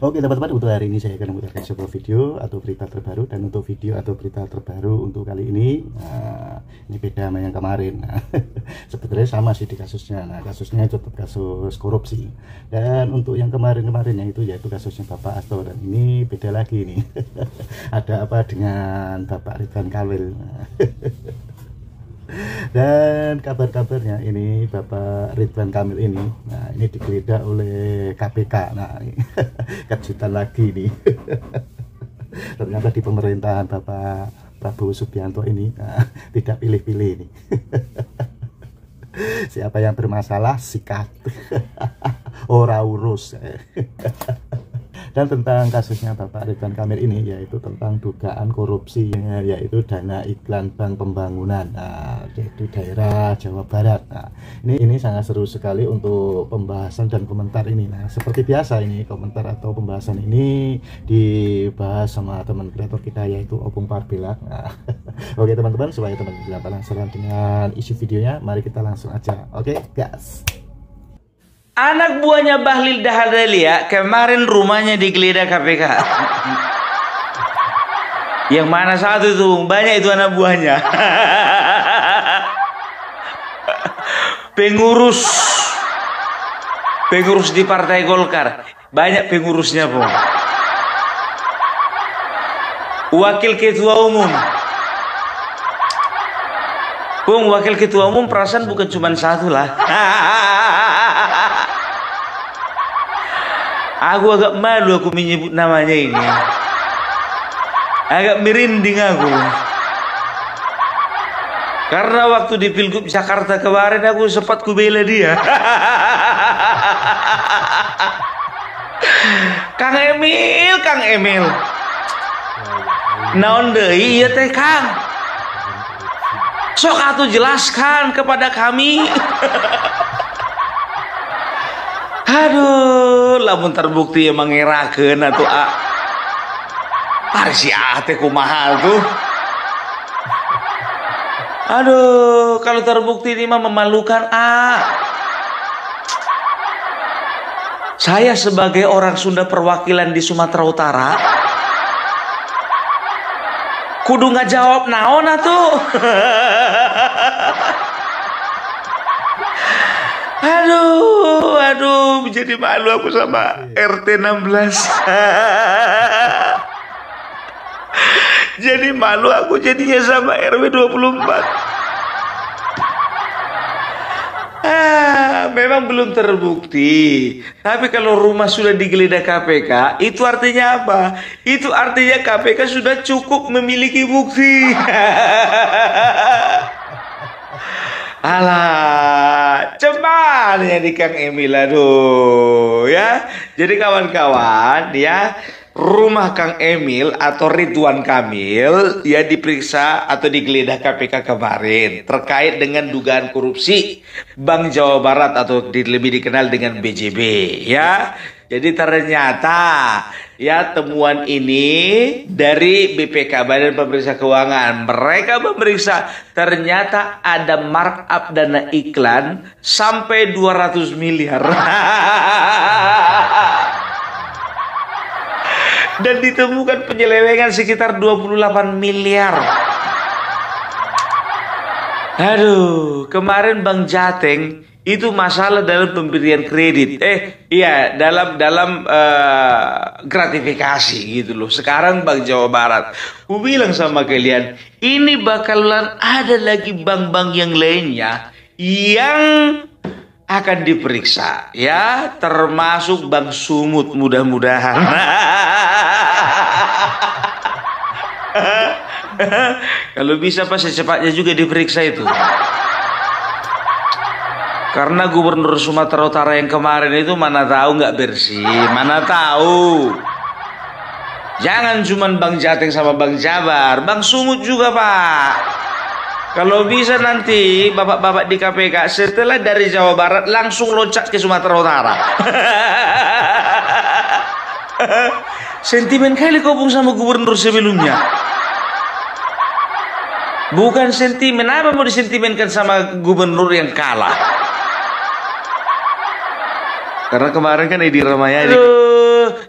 Oke teman-teman, untuk hari ini saya akan memutahkan sebuah video atau berita terbaru. Dan untuk video atau berita terbaru untuk kali ini, ini beda sama yang kemarin. Sebetulnya sama sih di kasusnya. Nah, kasusnya tetap kasus korupsi. Dan untuk yang kemarin-kemarinnya itu yaitu kasusnya Bapak Hasto. Dan ini beda lagi nih. Ada apa dengan Bapak Ridwan Kamil. Dan kabar-kabarnya ini Bapak Ridwan Kamil ini, nah ini digeledah oleh KPK. Nah ini kejutan lagi nih. Ternyata di pemerintahan Bapak Prabowo Subianto ini, nah, tidak pilih-pilih nih. Siapa yang bermasalah sikat. Ora urus. Dan tentang kasusnya Bapak Ridwan Kamil ini, yaitu tentang dugaan korupsi, yaitu dana iklan Bank Pembangunan, nah, yaitu daerah Jawa Barat. Nah, ini sangat seru sekali untuk pembahasan dan komentar ini. Nah, seperti biasa ini komentar atau pembahasan ini dibahas sama teman kreator kita, yaitu Opung Parbila. Nah, oke teman-teman, supaya teman-teman penasaran dengan isi videonya, mari kita langsung aja. Oke, gas. Anak buahnya Bahlil Lahadalia kemarin rumahnya digeledah KPK. Yang mana satu tuh? Banyak itu anak buahnya. Pengurus di Partai Golkar. Banyak pengurusnya, Bung. Wakil ketua umum. Bung, wakil ketua umum perasaan bukan cuma satu lah. Aku agak malu aku menyebut namanya ini. Agak merinding aku. Karena waktu di Pilgub Jakarta kemarin aku sempat kubela dia. Kang Emil. Naon deui ieu teh, Kang? Sok atuh jelaskan kepada kami. Aduh, lamun terbukti emang ngerakeun atuh si ate kumaha tuh. Aduh, kalau terbukti ini mah memalukan Saya sebagai orang Sunda perwakilan di Sumatera Utara kudu ngajawab naon atuh. Aduh, menjadi malu aku sama RT 16. Jadi malu aku jadinya sama RW 24. Memang belum terbukti. Tapi kalau rumah sudah digeledah KPK, itu artinya apa? Itu artinya KPK sudah cukup memiliki bukti. Alah, cuman ya di Kang Emil, aduh ya. Jadi kawan-kawan ya, rumah Kang Emil atau Ridwan Kamil ya diperiksa atau digeledah KPK kemarin terkait dengan dugaan korupsi Bank Jawa Barat atau lebih dikenal dengan BJB ya. Jadi ternyata ya temuan ini dari BPK, Badan Pemeriksa Keuangan. Mereka memeriksa ternyata ada markup dana iklan sampai 200 miliar. Dan ditemukan penyelewengan sekitar 28 miliar. Aduh, kemarin Bang Jateng itu masalah dalam pemberian kredit. Iya, dalam gratifikasi gitu loh. Sekarang Bank Jawa Barat. Ku bilang sama kalian, ini bakalan ada lagi bank-bank yang lainnya yang akan diperiksa ya, termasuk Bank Sumut mudah-mudahan. Kalau bisa pas secepatnya juga diperiksa itu. Karena Gubernur Sumatera Utara yang kemarin itu mana tahu nggak bersih, mana tahu. Jangan cuman Bang Jateng sama Bang Jabar, Bang Sumut juga Pak. Kalau bisa nanti bapak-bapak di KPK setelah dari Jawa Barat langsung loncat ke Sumatera Utara. Sentimen kali kau sama gubernur sebelumnya. Bukan sentimen, apa mau disentimenkan sama gubernur yang kalah? Karena kemarin kan Edi Ramayadi.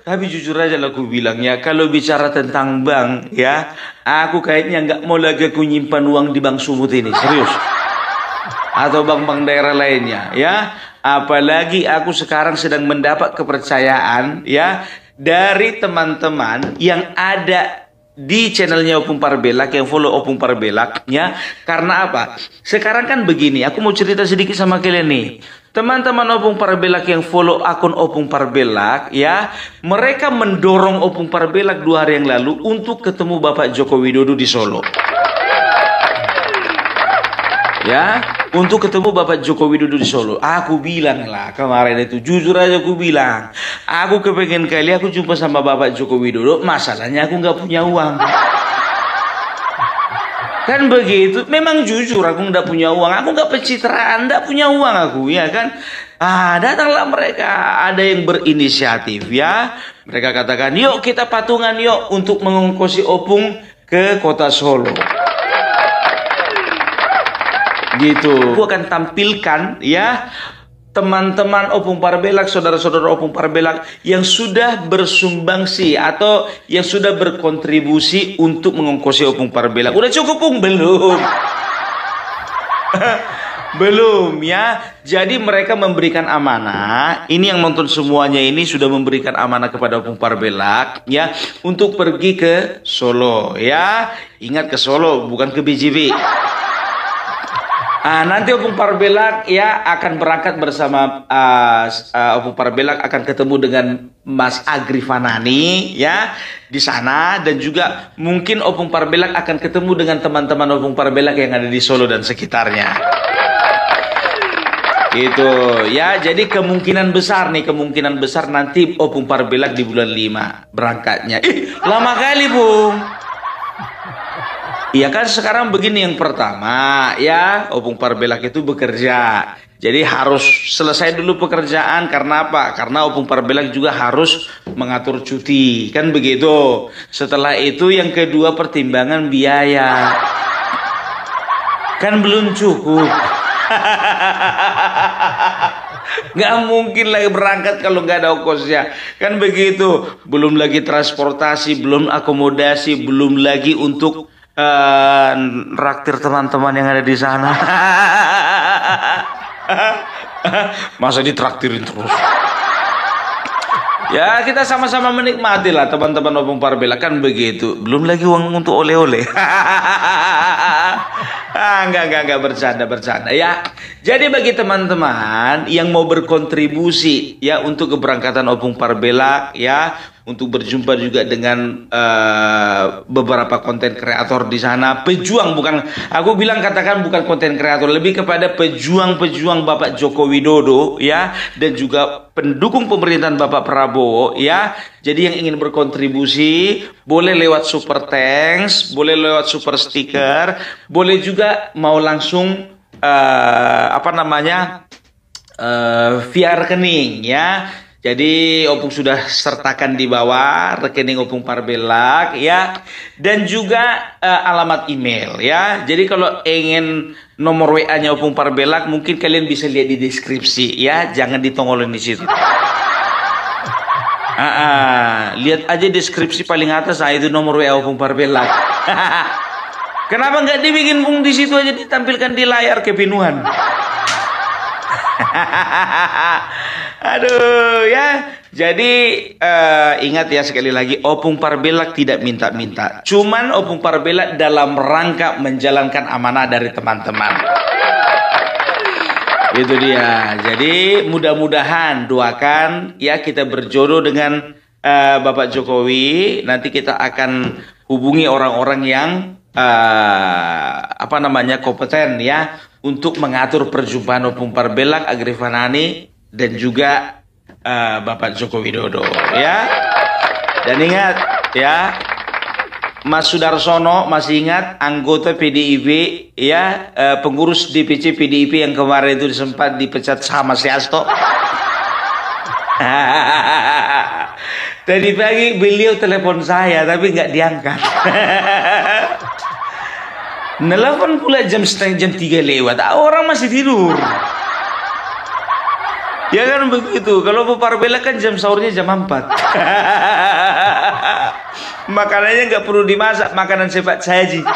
tapi jujur aja lah aku bilang ya, kalau bicara tentang bank ya, aku kayaknya nggak mau lagi aku nyimpan uang di Bank Sumut ini, serius. Atau bank-bank daerah lainnya ya. Apalagi aku sekarang sedang mendapat kepercayaan ya dari teman-teman yang ada di channelnya Opung Parbelak, yang follow Opung Parbelak ya. Karena apa? Sekarang kan begini, aku mau cerita sedikit sama kalian nih. Teman-teman Opung Parbelak yang follow akun Opung Parbelak ya, mereka mendorong Opung Parbelak 2 hari yang lalu untuk ketemu Bapak Joko Widodo di Solo. Ya, untuk ketemu Bapak Joko Widodo di Solo. Aku bilang lah kemarin itu, jujur aja aku bilang, aku kepengen kali aku jumpa sama Bapak Joko Widodo, masalahnya aku nggak punya uang. Kan begitu, memang jujur aku nggak punya uang, aku nggak pencitraan, nggak punya uang aku, ya kan. Datanglah mereka, ada yang berinisiatif ya. Mereka katakan, yuk kita patungan yuk untuk mengongkosi Opung ke kota Solo. Gitu. Aku akan tampilkan ya teman-teman Opung Parbelak, saudara-saudara Opung Parbelak yang sudah bersumbangsi atau yang sudah berkontribusi untuk mengongkosi Opung Parbelak. Udah cukup, Pung? Belum. Belum ya. Jadi mereka memberikan amanah. Ini yang nonton semuanya ini sudah memberikan amanah kepada Opung Parbelak ya untuk pergi ke Solo ya. Ingat, ke Solo, bukan ke BJB. Nanti Opung Parbelak ya akan berangkat bersama Opung Parbelak akan ketemu dengan Mas Agri Fanani ya di sana, dan juga mungkin Opung Parbelak akan ketemu dengan teman-teman Opung Parbelak yang ada di Solo dan sekitarnya. Gitu ya. Jadi kemungkinan besar nanti Opung Parbelak di bulan 5 berangkatnya. Lama kali, Bung. Iya kan, sekarang begini, yang pertama ya, Opung Parbelak itu bekerja. Jadi harus selesai dulu pekerjaan, karena apa? Karena Opung Parbelak juga harus mengatur cuti, kan begitu. Setelah itu yang kedua, pertimbangan biaya. Kan belum cukup. Nggak mungkin lagi berangkat kalau nggak ada ongkosnya, kan begitu. Belum lagi transportasi, belum akomodasi, belum lagi untuk raktir teman-teman yang ada di sana. Masa ditraktirin terus? Ya kita sama-sama menikmati lah teman-teman Opung Parbelak, kan begitu. Belum lagi uang untuk oleh-oleh. Enggak bercanda ya. Jadi bagi teman-teman yang mau berkontribusi ya untuk keberangkatan Opung Parbelak ya, untuk berjumpa juga dengan beberapa konten kreator di sana, pejuang, bukan aku bilang, katakan bukan konten kreator, lebih kepada pejuang-pejuang Bapak Joko Widodo ya, dan juga pendukung pemerintahan Bapak Prabowo ya. Jadi yang ingin berkontribusi boleh lewat super thanks, boleh lewat super stiker, boleh juga mau langsung via rekening ya. Jadi Opung sudah sertakan di bawah rekening Opung Parbelak ya, dan juga alamat email ya. Jadi kalau ingin nomor WA-nya Opung Parbelak, mungkin kalian bisa lihat di deskripsi ya, jangan ditongolin di situ. Lihat aja deskripsi paling atas, itu nomor WA Opung Parbelak. Kenapa nggak dibikin, Bung, di situ aja ditampilkan di layar kepinuhan? Aduh ya. Jadi ingat ya, sekali lagi, Opung Parbelak tidak minta-minta. Cuman Opung Parbelak dalam rangka menjalankan amanah dari teman-teman. Itu dia. Jadi mudah-mudahan, doakan ya, kita berjodoh dengan Bapak Jokowi. Nanti kita akan hubungi orang-orang yang kompeten ya untuk mengatur perjumpaan Opung Parbelak, Agri Fanani, dan juga Bapak Joko Widodo ya. Dan ingat ya, Mas Sudarsono, masih ingat anggota PDIP ya, pengurus DPC PDIP yang kemarin itu sempat dipecat sama si Hasto. Tadi pagi beliau telepon saya tapi nggak diangkat. Nelfon pula jam 3 lewat, orang masih tidur. Ya kan begitu. Kalau Bu Parbela kan jam sahurnya jam 4. Makanannya nggak perlu dimasak, makanan cepat saji.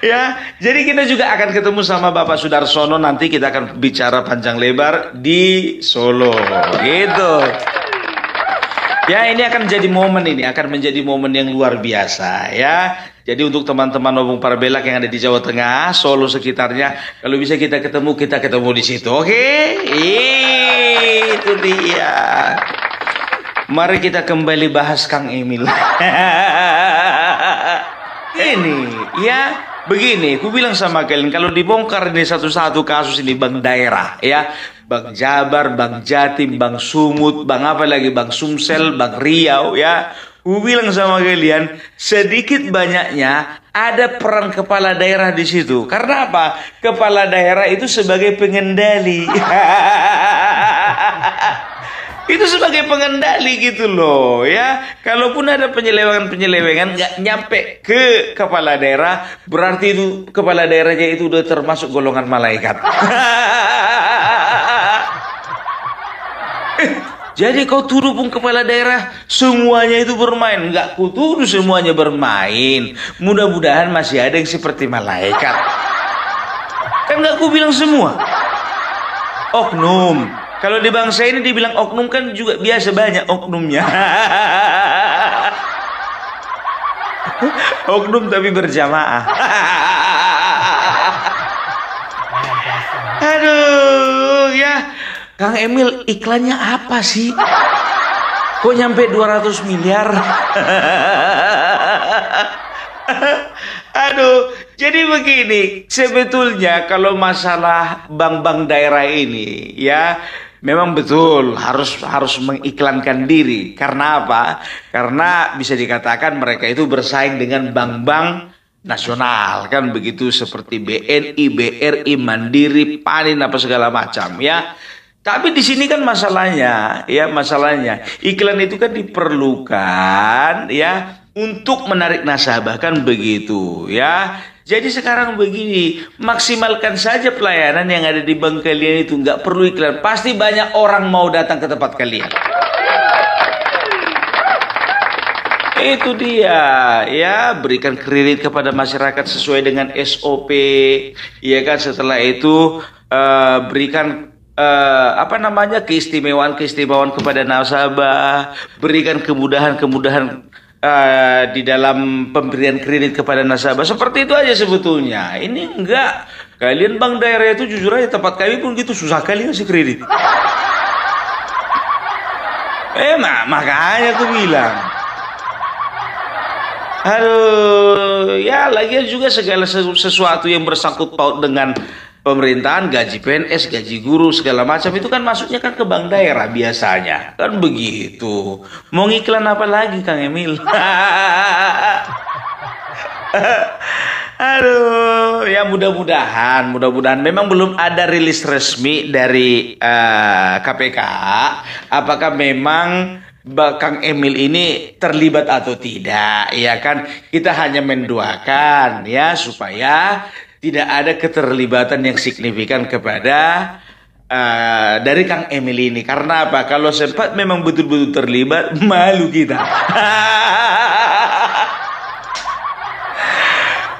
Ya, jadi kita juga akan ketemu sama Bapak Sudarsono, nanti kita akan bicara panjang lebar di Solo, gitu. Ya, ini akan jadi momen, ini akan menjadi momen yang luar biasa ya. Jadi untuk teman-teman Obung Parbelak yang ada di Jawa Tengah, Solo sekitarnya, kalau bisa kita ketemu di situ, oke? Itu dia. Mari kita kembali bahas Kang Emil. Ini ya begini, aku bilang sama kalian, kalau dibongkar ini satu-satu kasus ini, Bang daerah ya, Bang Jabar, Bang Jatim, Bang Sumut, Bang apa lagi, Bang Sumsel, Bang Riau ya, aku bilang sama kalian, sedikit banyaknya ada peran kepala daerah di situ. Karena apa? Kepala daerah itu sebagai pengendali. Itu sebagai pengendali gitu loh ya. Kalaupun ada penyelewengan nggak nyampe ke kepala daerah, berarti itu kepala daerahnya itu udah termasuk golongan malaikat. Jadi kau tuduh pun kepala daerah semuanya itu bermain? Nggak kutuduh semuanya bermain. Mudah-mudahan masih ada yang seperti malaikat. Kan nggak ku bilang semua. Oknum. Kalau di bangsa ini dibilang oknum kan juga biasa banyak oknumnya. Oknum tapi berjamaah. Aduh ya, Kang Emil iklannya apa sih? Kok nyampe 200 miliar? Aduh, jadi begini, sebetulnya kalau masalah bank-bank daerah ini ya, memang betul harus mengiklankan diri. Karena apa? Karena bisa dikatakan mereka itu bersaing dengan bank-bank nasional kan begitu, seperti BNI, BRI, Mandiri, Panin apa segala macam ya. Tapi di sini kan masalahnya iklan itu kan diperlukan ya untuk menarik nasabah kan begitu ya. Jadi sekarang begini, maksimalkan saja pelayanan yang ada di bank kalian itu, nggak perlu iklan. Pasti banyak orang mau datang ke tempat kalian. Itu dia ya, berikan kredit kepada masyarakat sesuai dengan SOP ya kan. Setelah itu berikan keistimewaan kepada nasabah, berikan kemudahan di dalam pemberian kredit kepada nasabah. Seperti itu aja sebetulnya. Ini enggak, kalian bank daerah itu jujur aja, tempat kami pun gitu, susah kali ngasih kredit. Makanya aku bilang, aduh ya, lagian juga segala sesuatu yang bersangkut paut dengan pemerintahan, gaji PNS, gaji guru, segala macam itu kan masuknya kan ke bank daerah biasanya. Kan begitu. Mau ngiklan apa lagi Kang Emil? Aduh, ya mudah-mudahan memang belum ada rilis resmi dari KPK apakah memang Kang Emil ini terlibat atau tidak, ya kan? Kita hanya mendoakan ya supaya tidak ada keterlibatan yang signifikan kepada dari Kang Emil ini. Karena apa? Kalau sempat memang betul-betul terlibat, malu kita.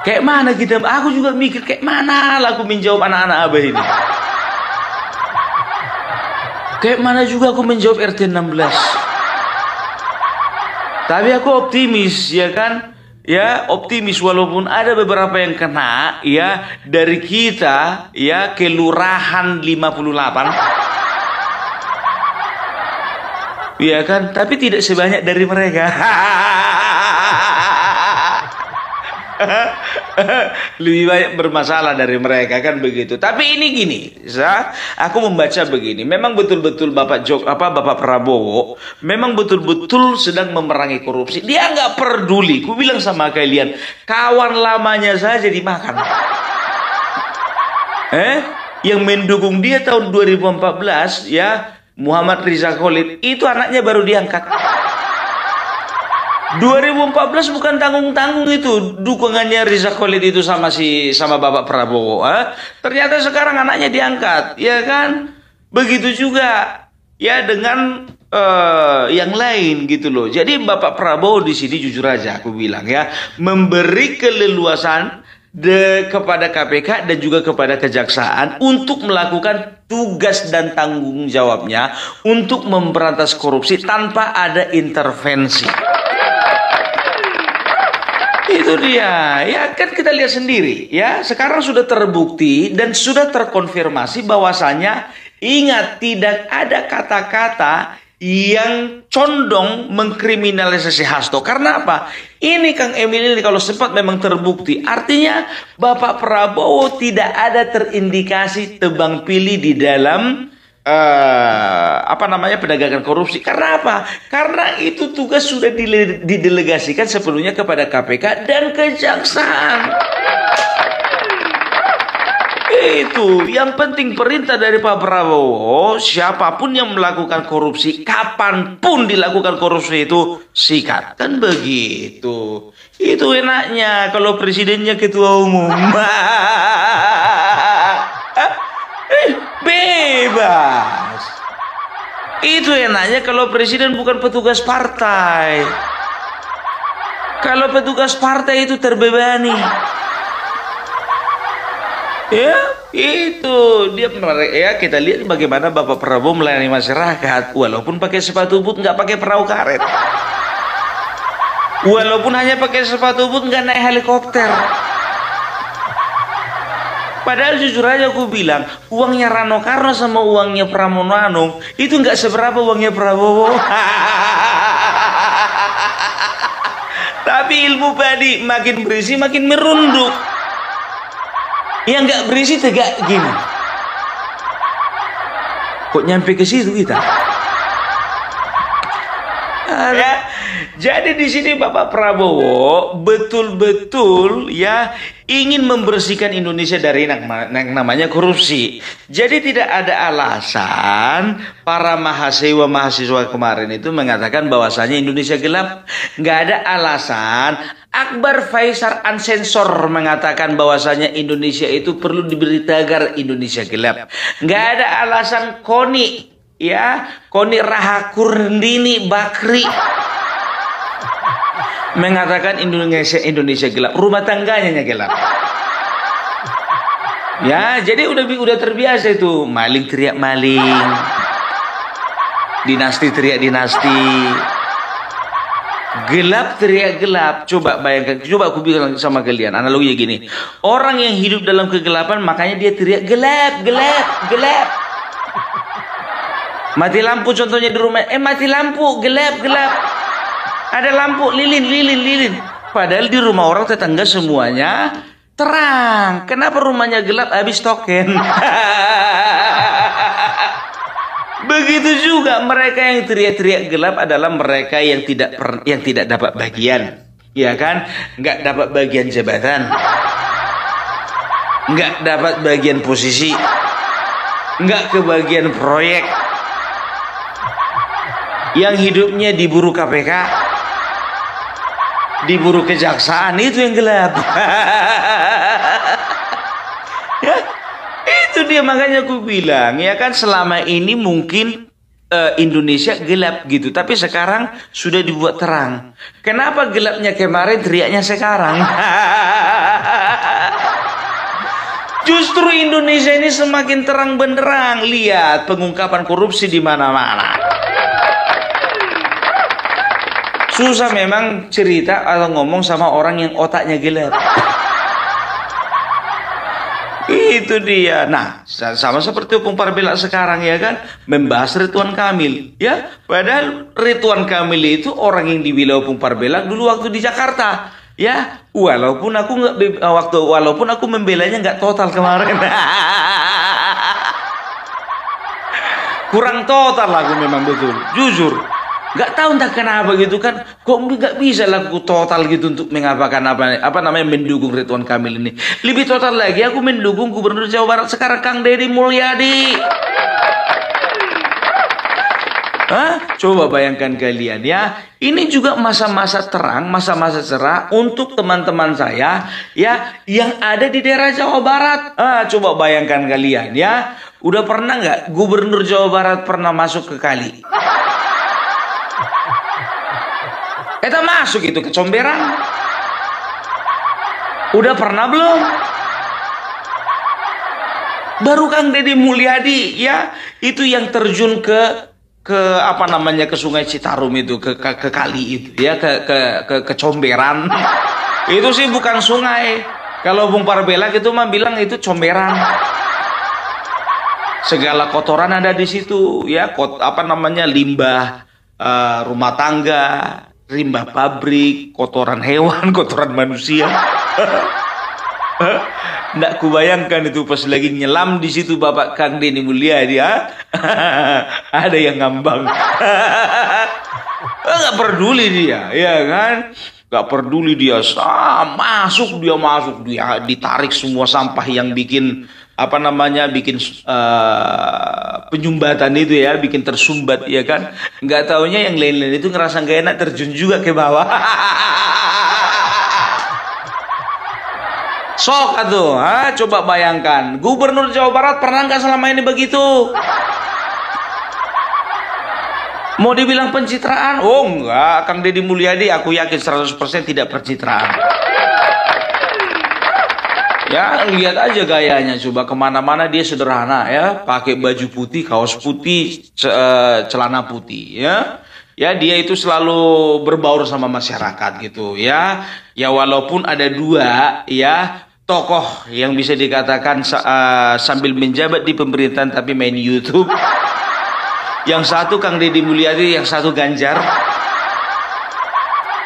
Kayak mana kita? Aku juga mikir kayak mana lah aku menjawab anak-anak abah ini. Kayak mana juga aku menjawab RT 16. Tapi aku optimis ya kan. Ya, optimis walaupun ada beberapa yang kena ya dari kita ya kelurahan 58. Ya kan, tapi tidak sebanyak dari mereka. Lebih banyak bermasalah dari mereka kan begitu. Tapi ini gini, aku membaca begini. Memang betul-betul Bapak Prabowo memang betul-betul sedang memerangi korupsi. Dia nggak peduli. Ku bilang sama kalian, kawan lamanya saja dimakan. Yang mendukung dia tahun 2014 ya, Muhammad Rizal Khalid, itu anaknya baru diangkat. 2014 bukan tanggung-tanggung itu dukungannya Riza Khalid itu sama Bapak Prabowo. Ternyata sekarang anaknya diangkat, ya kan? Begitu juga ya dengan yang lain gitu loh. Jadi Bapak Prabowo di sini jujur aja aku bilang ya, memberi keleluasan kepada KPK dan juga kepada Kejaksaan untuk melakukan tugas dan tanggung jawabnya untuk memberantas korupsi tanpa ada intervensi. Itu dia, ya kan kita lihat sendiri ya, sekarang sudah terbukti dan sudah terkonfirmasi bahwasanya ingat tidak ada kata-kata yang condong mengkriminalisasi Hasto. Karena apa? Ini Kang Emil ini kalau sempat memang terbukti, artinya Bapak Prabowo tidak ada terindikasi tebang pilih di dalam pedagangan korupsi. Karena apa? Karena itu tugas sudah didelegasikan sepenuhnya kepada KPK dan Kejaksaan. Itu yang penting perintah dari Pak Prabowo, siapapun yang melakukan korupsi, kapanpun dilakukan korupsi itu sikat, kan begitu. Itu enaknya kalau presidennya ketua umum. Bebas. Itu enaknya kalau presiden bukan petugas partai. Kalau petugas partai itu terbebani. Ya, itu dia ya, kita lihat bagaimana Bapak Prabowo melayani masyarakat walaupun pakai sepatu boot, nggak pakai perahu karet. Walaupun hanya pakai sepatu boot, nggak naik helikopter. Padahal jujur aja aku bilang, uangnya Rano Karno sama uangnya Pramono Anung itu nggak seberapa uangnya Prabowo. Tapi ilmu padi makin berisi makin merunduk. Yang nggak berisi tegak gini. Kok nyampe ke situ kita? Ya, jadi di sini Bapak Prabowo betul-betul ya ingin membersihkan Indonesia dari yang namanya korupsi. Jadi tidak ada alasan para mahasiswa kemarin itu mengatakan bahwasanya Indonesia gelap. Nggak ada alasan. Akbar Faisal Ansensor mengatakan bahwasanya Indonesia itu perlu diberi tagar Indonesia gelap. Nggak ada alasan Koni Rahakurdini Bakri mengatakan Indonesia gelap, rumah tangganya gelap. Ya, jadi udah terbiasa itu, maling teriak maling, dinasti teriak dinasti, gelap teriak gelap. Coba bayangkan, coba aku bilang sama kalian, analoginya gini, orang yang hidup dalam kegelapan makanya dia teriak gelap, gelap, gelap. Mati lampu contohnya di rumah, mati lampu, gelap, gelap. Ada lampu, lilin, lilin, lilin. Padahal di rumah orang tetangga semuanya terang. Kenapa rumahnya gelap? Habis token. Begitu juga mereka yang teriak-teriak gelap adalah mereka yang tidak dapat bagian, ya kan? Nggak dapat bagian jabatan, nggak dapat bagian posisi, nggak kebagian proyek, yang hidupnya diburu KPK, diburu Kejaksaan, itu yang gelap. Ya, itu dia, makanya aku bilang ya kan, selama ini mungkin Indonesia gelap gitu, tapi sekarang sudah dibuat terang. Kenapa gelapnya kemarin, teriaknya sekarang? Justru Indonesia ini semakin terang benderang. Lihat pengungkapan korupsi di mana-mana. Susah memang cerita atau ngomong sama orang yang otaknya gelap. Itu dia. Nah, sama seperti Opung Parbela sekarang ya kan, membahas Ridwan Kamil. Ya, padahal Ridwan Kamil itu orang yang dibela Opung Parbela dulu waktu di Jakarta. Ya, walaupun aku membelanya nggak total kemarin. Kurang total aku memang, betul, jujur. Nggak tahu entah kenapa gitu kan, kok nggak bisa laku total gitu untuk mengapakan mendukung Ridwan Kamil ini. Lebih total lagi aku mendukung Gubernur Jawa Barat sekarang, Kang Deddy Mulyadi. Coba bayangkan kalian ya. Ini juga masa-masa terang, masa-masa cerah untuk teman-teman saya ya yang ada di daerah Jawa Barat. Coba bayangkan kalian ya. Udah pernah nggak Gubernur Jawa Barat pernah masuk ke kali? Kita masuk itu ke Comberan. Udah pernah belum? Baru Kang Deddy Mulyadi ya, itu yang terjun ke apa namanya, ke Sungai Citarum itu, ke kali itu ya, ke Comberan. Itu sih bukan sungai. Kalau Bung Parbela gitu mah bilang itu Comberan. Segala kotoran ada di situ ya, apa namanya, limbah rumah tangga, limbah pabrik, kotoran hewan, kotoran manusia. Nggak kubayangkan itu pas lagi nyelam di situ Bapak Kang Deddy Mulyadi ya. Ada yang ngambang. Nggak peduli dia, ya kan? Nggak peduli dia. Masuk dia ditarik semua sampah yang bikin apa namanya, bikin penyumbatan itu ya, bikin tersumbat ya kan. Nggak taunya yang lain-lain itu ngerasa nggak enak, terjun juga ke bawah. Sok atuh, coba bayangkan, Gubernur Jawa Barat pernah nggak selama ini begitu? Mau dibilang pencitraan? Oh enggak, Kang Deddy Mulyadi aku yakin 100% tidak pencitraan. Ya lihat aja gayanya, coba kemana-mana dia sederhana ya, pakai baju putih, kaos putih, celana putih ya. Ya dia itu selalu berbaur sama masyarakat gitu ya. Ya walaupun ada dua ya tokoh yang bisa dikatakan sambil menjabat di pemerintahan tapi main YouTube. Yang satu Kang Deddy Mulyadi, yang satu Ganjar.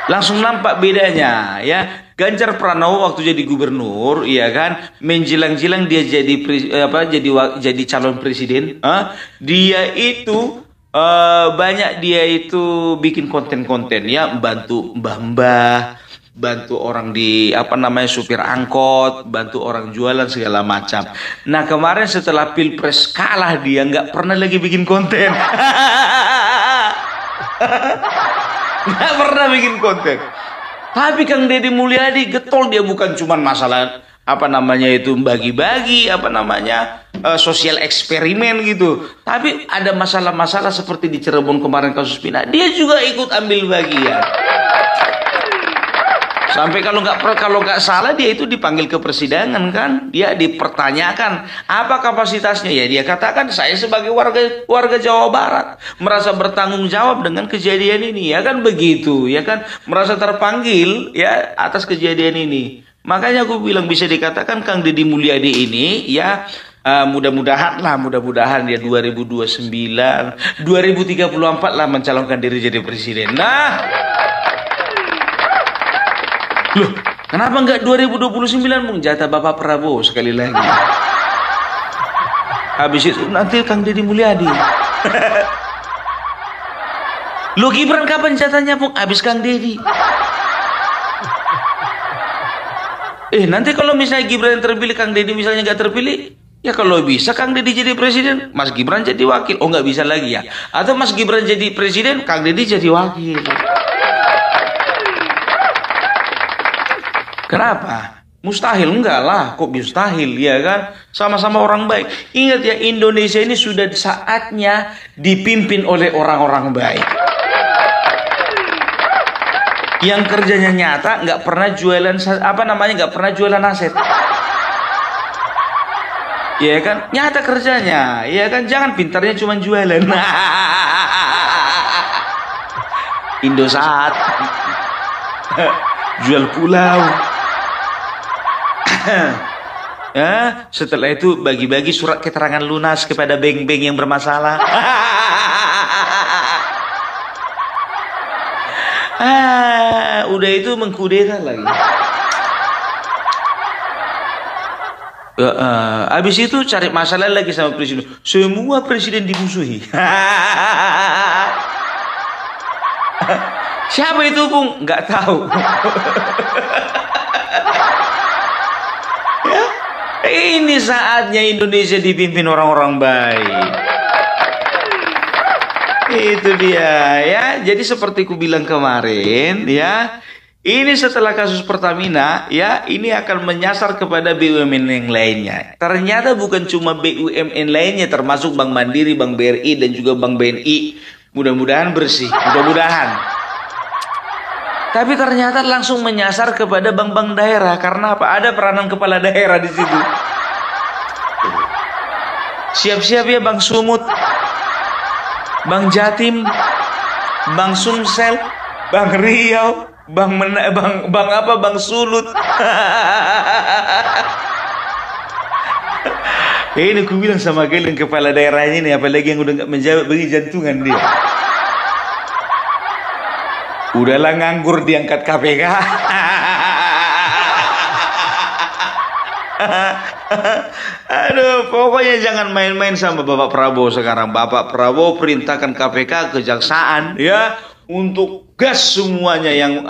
Langsung nampak bedanya ya. Ganjar Pranowo waktu jadi gubernur, ya kan, menjelang-jelang dia jadi calon presiden. Dia itu banyak dia itu bikin konten-konten ya, bantu mbah-mbah, bantu orang di apa namanya supir angkot, bantu orang jualan segala macam. Nah kemarin setelah pilpres kalah dia nggak pernah lagi bikin konten. Nggak pernah bikin konten. Tapi Kang Deddy Mulyadi getol, dia bukan cuma masalah apa namanya itu bagi-bagi apa namanya sosial eksperimen gitu, tapi ada masalah-masalah seperti di Cirebon kemarin kasus Pina, dia juga ikut ambil bagian. Sampai kalau nggak salah dia itu dipanggil ke persidangan kan, dia dipertanyakan apa kapasitasnya, ya dia katakan saya sebagai warga Jawa Barat merasa bertanggung jawab dengan kejadian ini, ya kan begitu, ya kan, merasa terpanggil ya atas kejadian ini. Makanya aku bilang bisa dikatakan Kang Deddy Mulyadi ini ya mudah-mudahan dia 2029, 2034 lah mencalonkan diri jadi presiden. Nah, loh, kenapa enggak 2029 Bung, jatah Bapak Prabowo sekali lagi. Habis itu nanti Kang Deddy Mulyadi. Loh, Gibran kapan jatahnya Bung? Habis Kang Deddy. Nanti kalau misalnya Gibran yang terpilih, Kang Deddy misalnya nggak terpilih, ya kalau bisa Kang Deddy jadi presiden, Mas Gibran jadi wakil. Oh nggak bisa lagi ya? Atau Mas Gibran jadi presiden, Kang Deddy jadi wakil. Kenapa? Mustahil? Enggak lah, kok mustahil, ya kan? Sama-sama orang baik. Ingat ya, Indonesia ini sudah saatnya dipimpin oleh orang-orang baik. Yang kerjanya nyata, nggak pernah jualan apa namanya, nggak pernah jualan aset. Ya kan, nyata kerjanya, ya kan, jangan pintarnya cuma jualan. Indosat, jual pulau. Ya, setelah itu bagi-bagi surat keterangan lunas kepada bank-bank yang bermasalah. Udah itu mengkudeta lagi. Habis itu cari masalah lagi sama presiden. Semua presiden dimusuhi. Siapa itu Bung? Nggak tahu. Ya, ini saatnya Indonesia dipimpin orang-orang baik. Itu dia ya. Jadi seperti ku bilang kemarin ya, ini setelah kasus Pertamina ya, ini akan menyasar kepada BUMN yang lainnya. Ternyata bukan cuma BUMN lainnya, termasuk Bank Mandiri, Bank BRI dan juga Bank BNI. Mudah-mudahan bersih, mudah-mudahan. Tapi ternyata langsung menyasar kepada bank-bank daerah. Karena apa? Ada peranan kepala daerah di situ. Siap-siap ya Bang Sumut, Bang Jatim, Bang Sumsel, Bang Riau, Bang Sulut. Ini aku bilang sama kalian, kepala daerahnya ini, apalagi yang udah nggak menjawab, bagi jantungan dia. Udahlah nganggur diangkat KPK. Aduh, pokoknya jangan main-main sama Bapak Prabowo sekarang. Bapak Prabowo perintahkan KPK, kejaksaan ya, untuk gas semuanya yang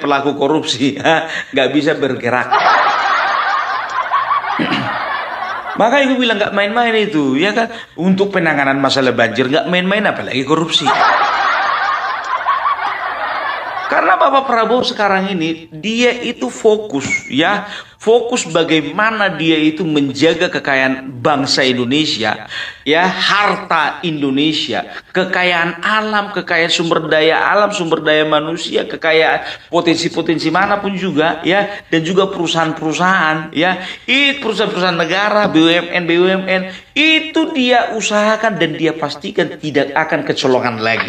pelaku korupsi, nggak bisa bergerak. Makanya gue bilang nggak main-main itu, ya kan? Untuk penanganan masalah banjir nggak main-main, apalagi korupsi. Karena Bapak Prabowo sekarang ini dia itu fokus ya, fokus bagaimana dia itu menjaga kekayaan bangsa Indonesia ya, harta Indonesia, kekayaan alam, kekayaan sumber daya alam, sumber daya manusia, kekayaan potensi-potensi manapun juga ya, dan juga perusahaan-perusahaan ya, itu perusahaan-perusahaan negara, BUMN itu dia usahakan dan dia pastikan tidak akan kecolongan lagi.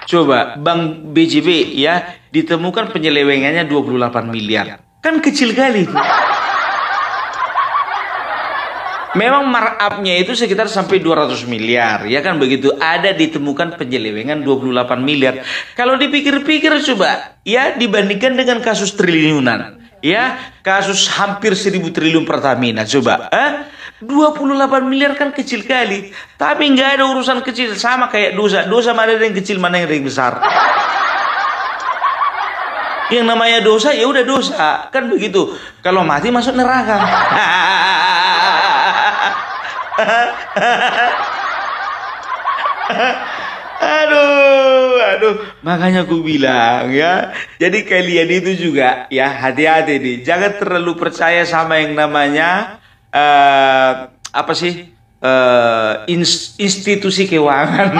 Coba Bank BJB ya, ditemukan penyelewengannya 28 miliar. Kan kecil kali itu. Memang markup-nya itu sekitar sampai 200 miliar. Ya kan begitu, ada ditemukan penyelewengan 28 miliar. Kalau dipikir-pikir coba ya, dibandingkan dengan kasus triliunan. Ya, kasus hampir 1.000 triliun Pertamina, coba 28 miliar kan kecil kali. Tapi nggak ada urusan kecil, sama kayak dosa. Dosa mana yang kecil, mana yang besar. Yang namanya dosa ya udah dosa, kan begitu. Kalau mati masuk neraka. Aduh, makanya aku bilang ya. Jadi kalian itu juga ya, hati-hati nih. Jangan terlalu percaya sama yang namanya institusi keuangan.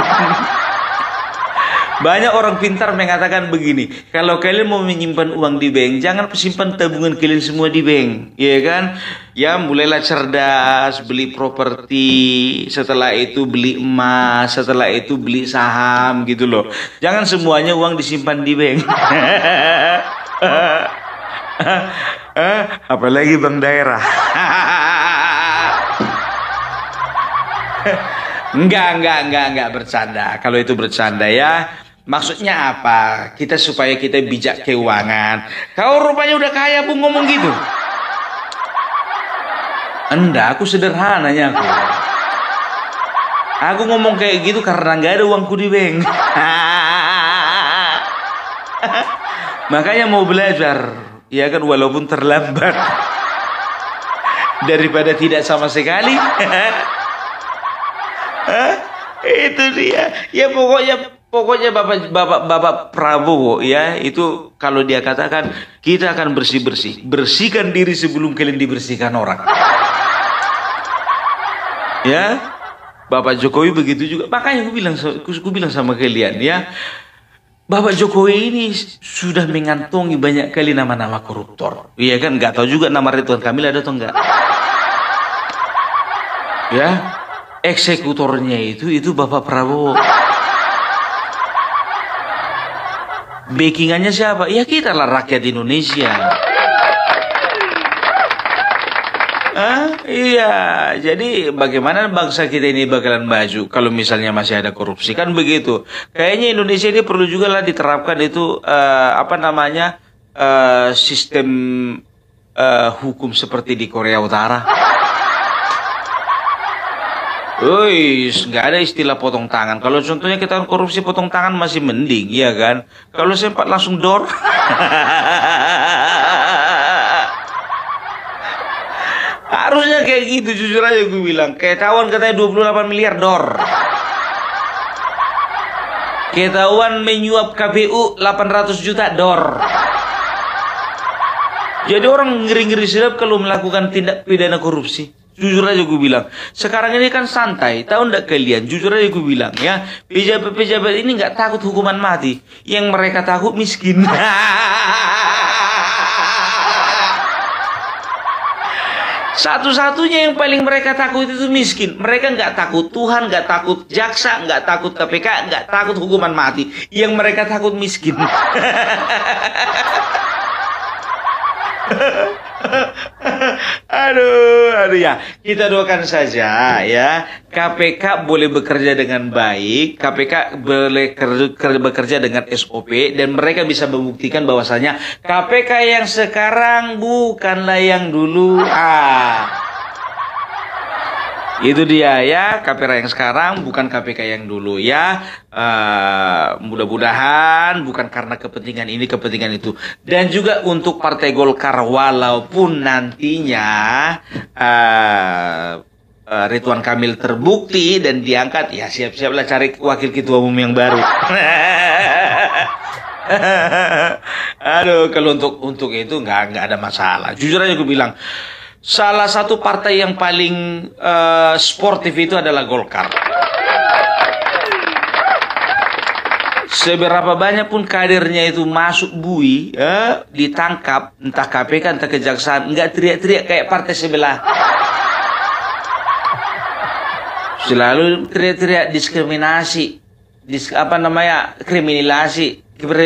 Banyak orang pintar mengatakan begini, kalau kalian mau menyimpan uang di bank, jangan simpan tabungan kalian semua di bank, ya kan? Ya, mulailah cerdas, beli properti, setelah itu beli emas, setelah itu beli saham gitu loh. Jangan semuanya uang disimpan di bank. Apalagi bank daerah. Enggak bercanda. Kalau itu bercanda ya. Maksudnya apa? Supaya kita bijak keuangan. Kau rupanya udah kaya Bu ngomong gitu. Enggak, aku sederhananya aku. Aku ngomong kayak gitu karena nggak ada uangku di bank. Makanya mau belajar, ya kan, walaupun terlambat. Daripada tidak sama sekali. Itu dia. Ya pokoknya Bapak Prabowo ya, itu kalau dia katakan kita akan bersih-bersih. Bersihkan diri sebelum kalian dibersihkan orang. Ya. Bapak Jokowi begitu juga. Makanya aku bilang sama kalian ya, Bapak Jokowi ini sudah mengantongi banyak kali nama-nama koruptor. Iya kan, nggak tahu juga nama Ridwan Kamil ada atau enggak. Ya. Eksekutornya itu Bapak Prabowo. Backingannya siapa? Ya kita lah, rakyat Indonesia. Iya, jadi bagaimana bangsa kita ini bakalan maju kalau misalnya masih ada korupsi, kan begitu. Kayaknya Indonesia ini perlu juga lah diterapkan itu sistem hukum seperti di Korea Utara. Nggak ada istilah potong tangan. Kalau contohnya kita korupsi potong tangan masih mending, ya kan? Kalau sempat langsung dor. Harusnya kayak gitu, jujur aja gue bilang. Ketahuan katanya 28 miliar dor. Ketahuan menyuap KPU 800 juta dor. Jadi orang ngeri-ngeri sedap kalau melakukan tindak pidana korupsi. Jujur aja gue bilang. Sekarang ini kan santai. Tahu ndak kalian? Jujur aja gue bilang ya. Pejabat-pejabat ini nggak takut hukuman mati. Yang mereka takut miskin. Satu-satunya yang paling mereka takut itu miskin. Mereka nggak takut Tuhan, nggak takut jaksa, nggak takut KPK, nggak takut hukuman mati. Yang mereka takut miskin. Aduh ya. Kita doakan saja ya. KPK boleh bekerja dengan baik, KPK boleh bekerja dengan SOP, dan mereka bisa membuktikan bahwasanya KPK yang sekarang bukanlah yang dulu. Itu dia ya, KPK yang sekarang bukan KPK yang dulu ya. Mudah-mudahan bukan karena kepentingan ini, kepentingan itu. Dan juga untuk Partai Golkar, walaupun nantinya Ridwan Kamil terbukti dan diangkat, ya siap-siaplah cari wakil ketua umum yang baru. Aduh, kalau untuk itu nggak ada masalah. Jujur aja gue bilang, salah satu partai yang paling sportif itu adalah Golkar. Seberapa banyak pun kadernya itu masuk bui, ditangkap, entah KPK, entah kejaksaan, nggak teriak-teriak kayak partai sebelah. Selalu teriak-teriak diskriminasi,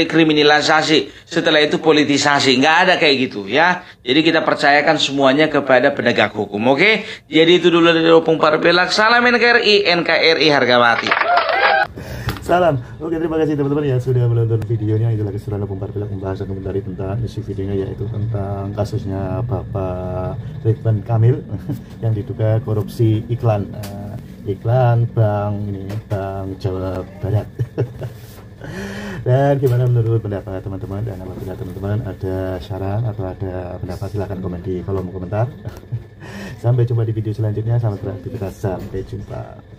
kriminalisasi, setelah itu politisasi. Nggak ada kayak gitu ya. Jadi kita percayakan semuanya kepada penegak hukum. Oke, jadi itu dulu dari Opung Parpelak. Salam NKRI harga mati. Salam. Oke, terima kasih teman-teman yang sudah menonton videonya. Itulah keseruan Opung Parpelak membahas dan komentari tentang isi videonya, yaitu tentang kasusnya Bapak Ridwan Kamil yang diduga korupsi iklan Bank Jawa Barat. Dan gimana menurut pendapat teman-teman? Dan apabila teman-teman ada saran atau ada pendapat, silahkan komen di kolom komentar. Sampai jumpa di video selanjutnya. Selamat beraktivitas, sampai jumpa.